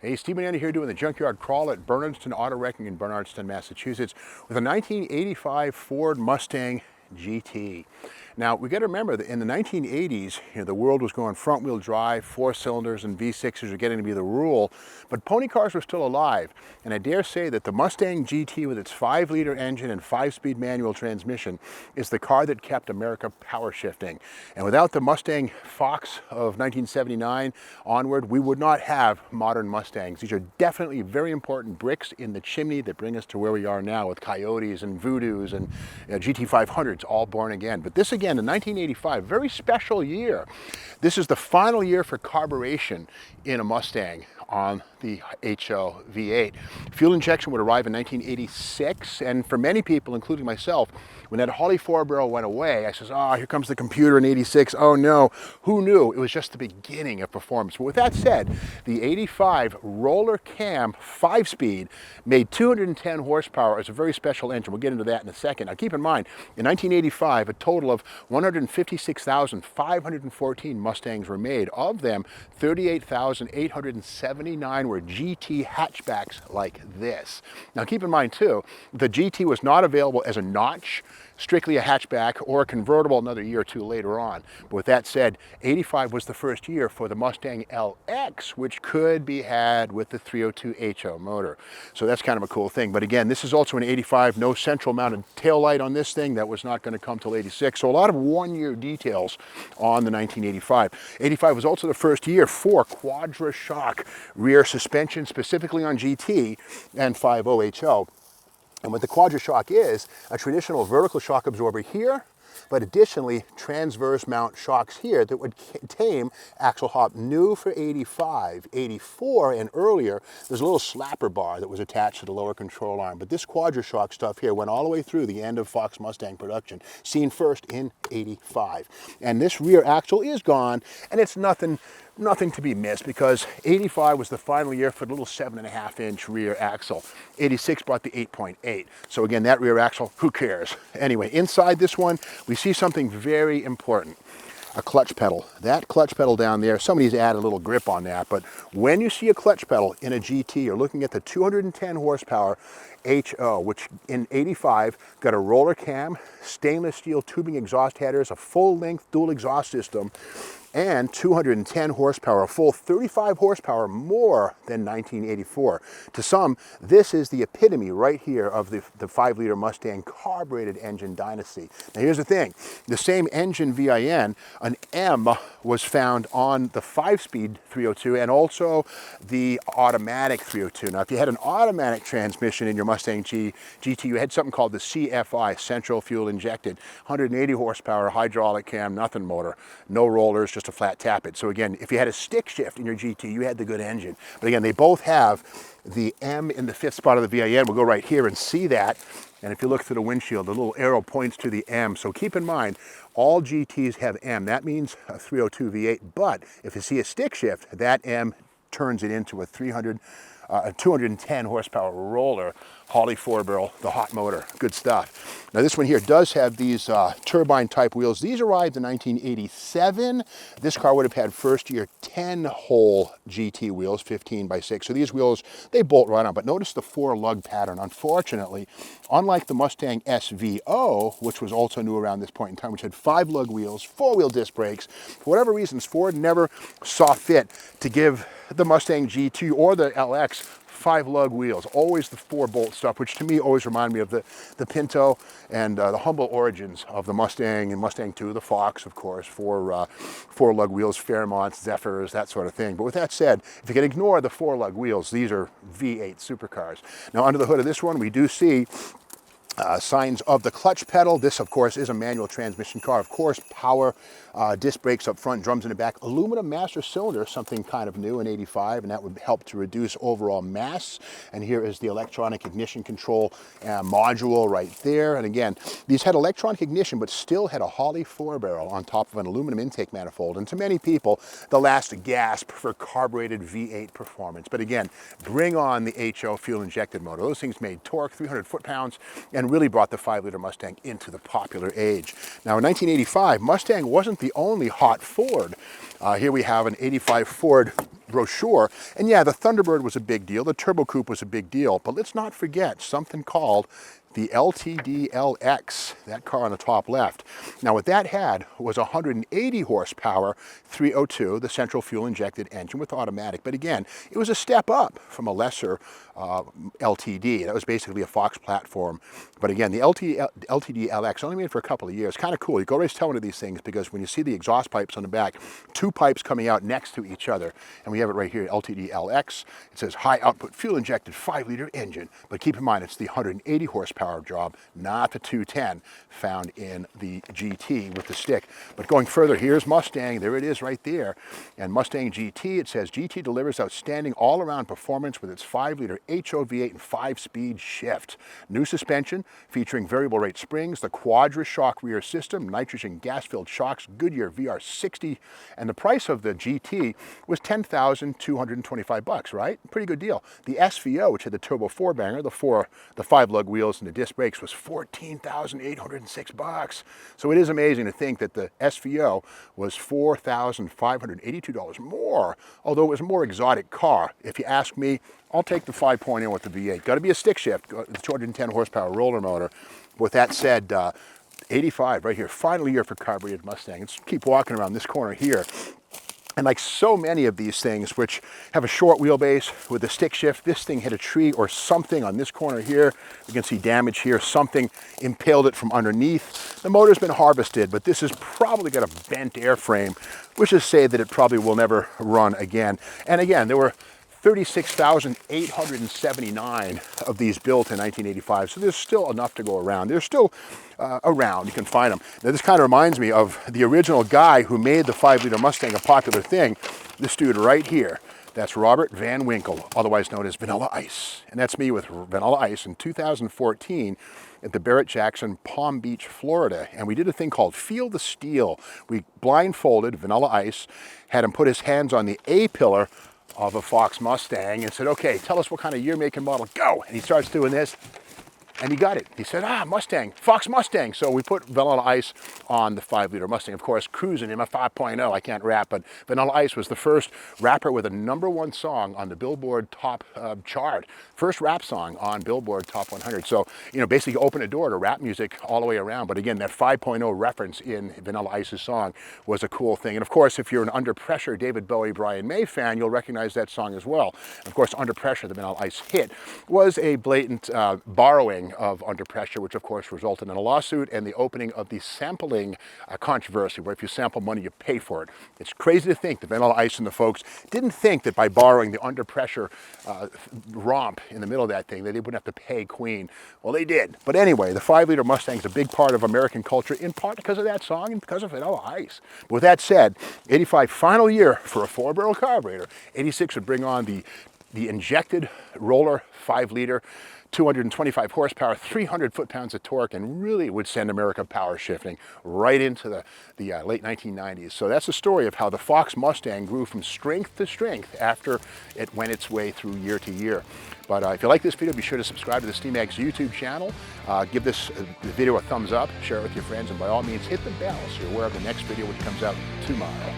Hey, Steve Mananda here doing the Junkyard Crawl at Bernardston Auto Wrecking in Bernardston, Massachusetts with a 1985 Ford Mustang GT. Now, we got to remember that in the 1980s, the world was going front-wheel drive, 4 cylinders, and V6s were getting to be the rule, but pony cars were still alive. And I dare say that the Mustang GT with its 5-liter engine and 5-speed manual transmission is the car that kept America power shifting. And without the Mustang Fox of 1979 onward, we would not have modern Mustangs. These are definitely very important bricks in the chimney that bring us to where we are now with Coyotes and Voodoos and GT500s all born again. But this again, in 1985, very special year. This is the final year for carburation in a Mustang on the HO V8. Fuel injection would arrive in 1986, and for many people, including myself, when that Holley 4-barrel went away, I says, oh, here comes the computer in 86. Oh no, who knew? It was just the beginning of performance. But with that said, the 85 roller cam 5-speed made 210 horsepower as a very special engine. We'll get into that in a second. Now keep in mind, in 1985, a total of 156,514 Mustangs were made. Of them, 38,879 were GT hatchbacks like this. Now keep in mind too, the GT was not available as a notch, strictly a hatchback, or a convertible another year or two later on. But with that said, 85 was the first year for the Mustang LX, which could be had with the 302 HO motor. So that's kind of a cool thing. But again, this is also an 85, no central mounted taillight on this thing. That was not going to come till 86. So a lot of one-year details on the 1985. 85 was also the first year for quadra-shock rear suspension, specifically on GT and 50 HO. And what the quadra-shock is, a traditional vertical shock absorber here, but additionally transverse mount shocks here that would tame axle hop. New for 85, 84 and earlier, there's a little slapper bar that was attached to the lower control arm. But this quadra-shock stuff here went all the way through the end of Fox Mustang production, seen first in 85. And this rear axle is gone, and it's nothing to be missed, because 85 was the final year for the little 7.5-inch rear axle. 86 brought the 8.8. So again, that rear axle, who cares? Anyway, inside this one, we see something very important. A clutch pedal. That clutch pedal down there, somebody's added a little grip on that, but when you see a clutch pedal in a GT, you're looking at the 210 horsepower HO, which in 85 got a roller cam, stainless steel tubing exhaust headers, a full-length dual exhaust system, and 210 horsepower, a full 35 horsepower more than 1984. To some, this is the epitome right here of the 5-liter Mustang carbureted engine dynasty. Now here's the thing, the same engine VIN, an M, was found on the 5-speed 302 and also the automatic 302. Now if you had an automatic transmission in your Mustang GT, you had something called the CFI, central fuel injected, 180 horsepower, hydraulic cam, nothing motor, no rollers, just a flat tappet. So again, if you had a stick shift in your GT, you had the good engine. But again, they both have the M in the 5th spot of the VIN. We'll go right here and see that. And if you look through the windshield, the little arrow points to the M. So keep in mind, all GTs have M. That means a 302 V8. But if you see a stick shift, that M turns it into a 210 horsepower roller Holley 4-barrel, the hot motor. Good stuff. Now this one here does have these turbine type wheels. These arrived in 1987. This car would have had first year 10-hole GT wheels, 15x6. So these wheels, they bolt right on. But notice the 4-lug pattern. Unfortunately, unlike the Mustang SVO, which was also new around this point in time, which had 5-lug wheels, 4-wheel disc brakes, for whatever reasons, Ford never saw fit to give the Mustang GT or the LX 5-lug wheels, always the 4-bolt stuff, which to me always remind me of the Pinto and the humble origins of the Mustang and Mustang 2, the Fox, of course, 4-lug wheels, Fairmonts, Zephyrs, that sort of thing. But with that said, if you can ignore the 4-lug wheels, these are V8 supercars. Now under the hood of this one, we do see signs of the clutch pedal. This, of course, is a manual transmission car. Of course, power, disc brakes up front, drums in the back, aluminum master cylinder, something kind of new in 85, and that would help to reduce overall mass. And here is the electronic ignition control module right there. And again, these had electronic ignition, but still had a Holley 4-barrel on top of an aluminum intake manifold. And to many people, the last gasp for carbureted V8 performance. But again, bring on the HO fuel-injected motor. Those things made torque, 300 foot-pounds, and really brought the 5-liter Mustang into the popular age. Now in 1985, Mustang wasn't the only hot Ford. Here we have an 85 Ford brochure. And yeah, the Thunderbird was a big deal, the Turbo Coupe was a big deal, but let's not forget something called the LTD-LX, that car on the top left. Now what that had was 180 horsepower 302, the central fuel injected engine with automatic. But again, it was a step up from a lesser LTD. That was basically a Fox platform. But again, the LTD-LX only made for a couple of years. Kind of cool. You go always tell one of these things because when you see the exhaust pipes on the back, two pipes coming out next to each other. And we have it right here, LTD-LX. It says high output fuel injected 5-liter engine. But keep in mind, it's the 180 horsepower job, not the 210 found in the GT with the stick. But going further, here's Mustang. There it is right there. And Mustang GT, it says GT delivers outstanding all-around performance with its 5-liter HO-V8 and 5-speed shift. New suspension featuring variable rate springs, the Quadra-Shock rear system, nitrogen gas-filled shocks, Goodyear VR60, and the price of the GT was $10,225, right? Pretty good deal. The SVO, which had the turbo 4-banger, the 5-lug wheels and the disc brakes, was $14,806. So it is amazing to think that the SVO was $4,582 more, although it was a more exotic car. If you ask me, I'll take the 5.0 with the V8. Got to be a stick shift, the 210 horsepower roller motor. With that said, 85 right here, final year for carbureted Mustang. Let's keep walking around this corner here. And like so many of these things, which have a short wheelbase with a stick shift, this thing hit a tree or something on this corner here. You can see damage here. Something impaled it from underneath. The motor's been harvested, but this has probably got a bent airframe, which is to say that it probably will never run again. And again, there were 36,879 of these built in 1985, so there's still enough to go around. They're still around, you can find them. Now this kind of reminds me of the original guy who made the 5-liter Mustang a popular thing, this dude right here. That's Robert Van Winkle, otherwise known as Vanilla Ice. And that's me with Vanilla Ice in 2014 at the Barrett-Jackson, Palm Beach, Florida. And we did a thing called Feel the Steel. We blindfolded Vanilla Ice, had him put his hands on the A-pillar of a Fox Mustang and said, okay, tell us what kind of year, make, and model, go. And he starts doing this, and he got it. He said, Mustang, Fox Mustang. So we put Vanilla Ice on the 5-liter Mustang, of course, cruising in a 5.0. I can't rap, but Vanilla Ice was the first rapper with a #1 song on the Billboard Top chart. First rap song on Billboard Top 100. So, you know, basically opened a door to rap music all the way around. But again, that 5.0 reference in Vanilla Ice's song was a cool thing. And of course, if you're an Under Pressure David Bowie, Brian May fan, you'll recognize that song as well. And of course, Under Pressure, the Vanilla Ice hit, was a blatant borrowing of Under Pressure, which of course resulted in a lawsuit and the opening of the sampling controversy, where if you sample money, you pay for it. It's crazy to think that Vanilla Ice and the folks didn't think that by borrowing the Under Pressure romp in the middle of that thing, that they wouldn't have to pay Queen. Well, they did. But anyway, the 5-liter Mustang is a big part of American culture, in part because of that song and because of Vanilla Ice. But with that said, 85 final year for a 4-barrel carburetor. 86 would bring on the injected roller 5-liter, 225 horsepower, 300 foot-pounds of torque, and really would send America power shifting right into the late 1990s. So that's the story of how the Fox Mustang grew from strength to strength after it went its way through year to year. But if you like this video, be sure to subscribe to the SteamX YouTube channel. Give this video a thumbs up, share it with your friends, and by all means, hit the bell so you're aware of the next video which comes out tomorrow.